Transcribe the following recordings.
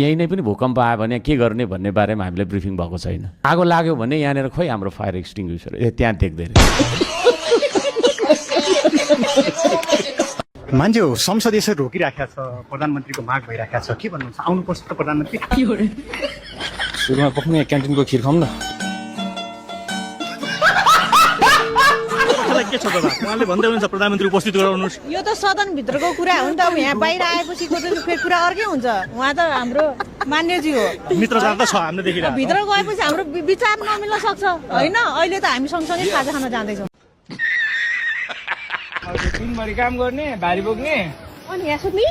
यही नै पनि भूकम्प आयो भने के गर्ने भन्ने बारेमा हामीलाई ब्रिफिङ भएको छैन। आगो लाग्यो भने यहाँनिर खोइ हाम्रो फायर एक्सटिङ्ग्विसर त्यहाँ देख्दैन। मान्छे संसद यसरी रोकिराखेको छ, प्रधानमन्त्रीको माग भइराखेको छ, के भन्नुहुन्छ? आउनुपर्छ त प्रधानमन्त्री। सुरुमा पक्ने क्यान्टिनको खिर खाउँ न। के छ बाबा, उहाँले भन्दै हुनुहुन्छ प्रधानमन्त्री उपस्थित गराउनुहोस्। यो त सदनभित्रको कुरा हो नि त। अब यहाँ बाहिर आएपछिको त फेरि कुरा अर्कै हुन्छ। उहाँ त हाम्रो मान्यजी हो, मित्रता त छ हामीले देखिरहेको। भित्र गएपछि हाम्रो विचार नमिल्न सक्छ होइन। अहिले त हामी सँगसँगै खाजा खान जाँदैछौँ। दिनभरि काम गर्ने, भारी बोक्ने, अनि यहाँ सुत्ने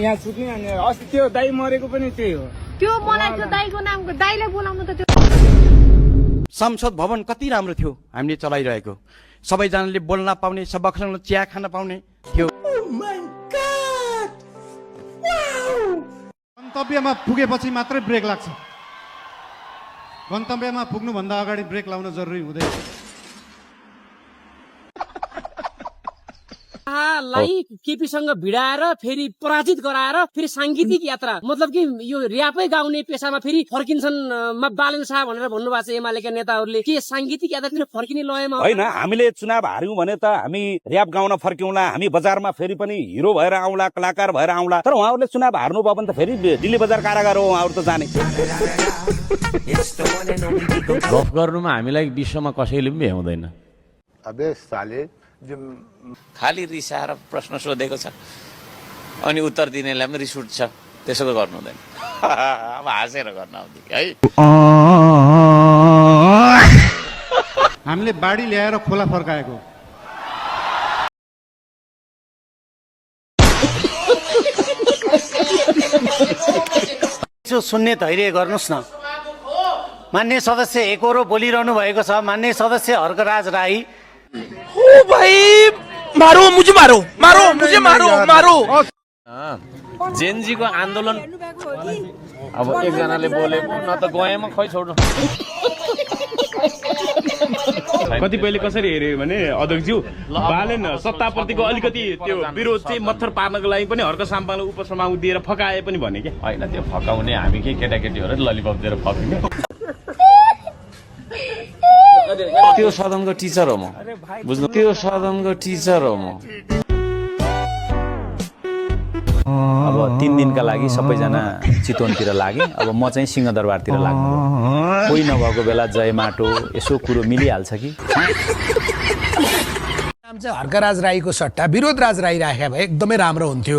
यहाँ सुत्ने। अनि अस्ति त्यो दाई मरेको पनि त्यही हो। त्यो मलाई त्यो दाईको नामको दाईलाई बोलाउनु त त्यो। संसद भवन कति राम्रो थियो हामीले चलाइरहेको। सबैजनाले बोल्न पाउने, सबैसँग चिया खान पाउने थियो। गन्तव्यमा पुगेपछि मात्रै ब्रेक लाग्छ। गन्तव्यमा पुग्नुभन्दा अगाडि ब्रेक लाउन जरुरी हुँदैन। लाई केपीसँग भिडाएर फेरि पराजित गराएर फेरि सांगीतिक यात्रा, मतलब कि यो र्यापै गाउने पेसामा फेरि फर्किन्छन् बालन शाह भनेर भन्नुभएको छ एमालेका नेताहरूले। के सांगीतिक यात्रातिर फर्किने लयमा होइन? हामीले चुनाव हार्यौं भने त हामी र्याप गाउन फर्क्यौँला, हामी बजारमा फेरि पनि हिरो भएर आउँला, कलाकार भएर आउँला। तर उहाँहरूले चुनाव हार्नु भयो भने त फेरि दिल्ली बजार कारागार हो उहाँहरू त जाने। गफ गर्नुमा हामीलाई विश्वमा कसैले पनि भ्याउँदैन। खालि रिसाएर प्रश्न सोधेको छ अनि उत्तर दिनेलाई पनि रिस उठ्छ। त्यसो त गर्नु हुँदैन। अब हाँसेर गर्न आउँथ्यो है। हामीले बाढी ल्याएर खोला फर्काएको। सुन्ने धैर्य गर्नुहोस् न। मान्य सदस्य एकहोरो बोलिरहनु भएको छ। मान्य सदस्य हर्कराज राई। ओ भाई मारो मुझे, मारो मारो मुझे, मारो मारो। जेनजीको आन्दोलन अब एकजनाले बोले न त गएमा खै छोड्नु। कतिपयले कसरी हेऱ्यो भने अध्यक्षज्यू बालेन सत्ताप्रतिको अलिकति त्यो विरोध चाहिँ मत्थर पार्नको लागि पनि हर्क साम्पालाई उपसभामा दिएर फकाए पनि भने क्या। होइन त्यो फकाउने हामी के केटाकेटी हो र ललिपप दिएर फकिने। त्यो सदनको टिचर हो म, बुझ्नु? त्यो सदनको टिचर हो म। अब 3 दिनका लागि सबैजना चितवनतिर लागे। अब म चाहिँ सिंहदरबारतिर लाग्नु। कोही नभएको बेला जय माटो यसो कुरो मिलिहाल्छ कि। नाम चाहिँ हर्कराज राईको सट्टा विरोधराज राई राखे भए एकदमै राम्रो हुन्थ्यो।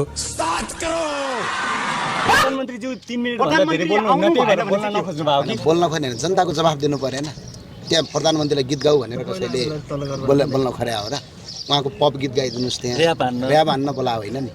प्रधानमन्त्रीज्यू 3 मिनेट भन्दा धेरै बोल्नुहुन्न, त्यही भएर बोल्न नखोज्नु भयो कि? बोल्न खोजेन, जनताको जवाफ दिनु परेन। त्यहाँ प्रधानमन्त्रीलाई गीत गाऊ भनेर कसैले बोल्न खर्या हो र? उहाँको पप गीत गाइदिनुहोस्। त्यहाँ र्याप हान्न बोला होइन नि।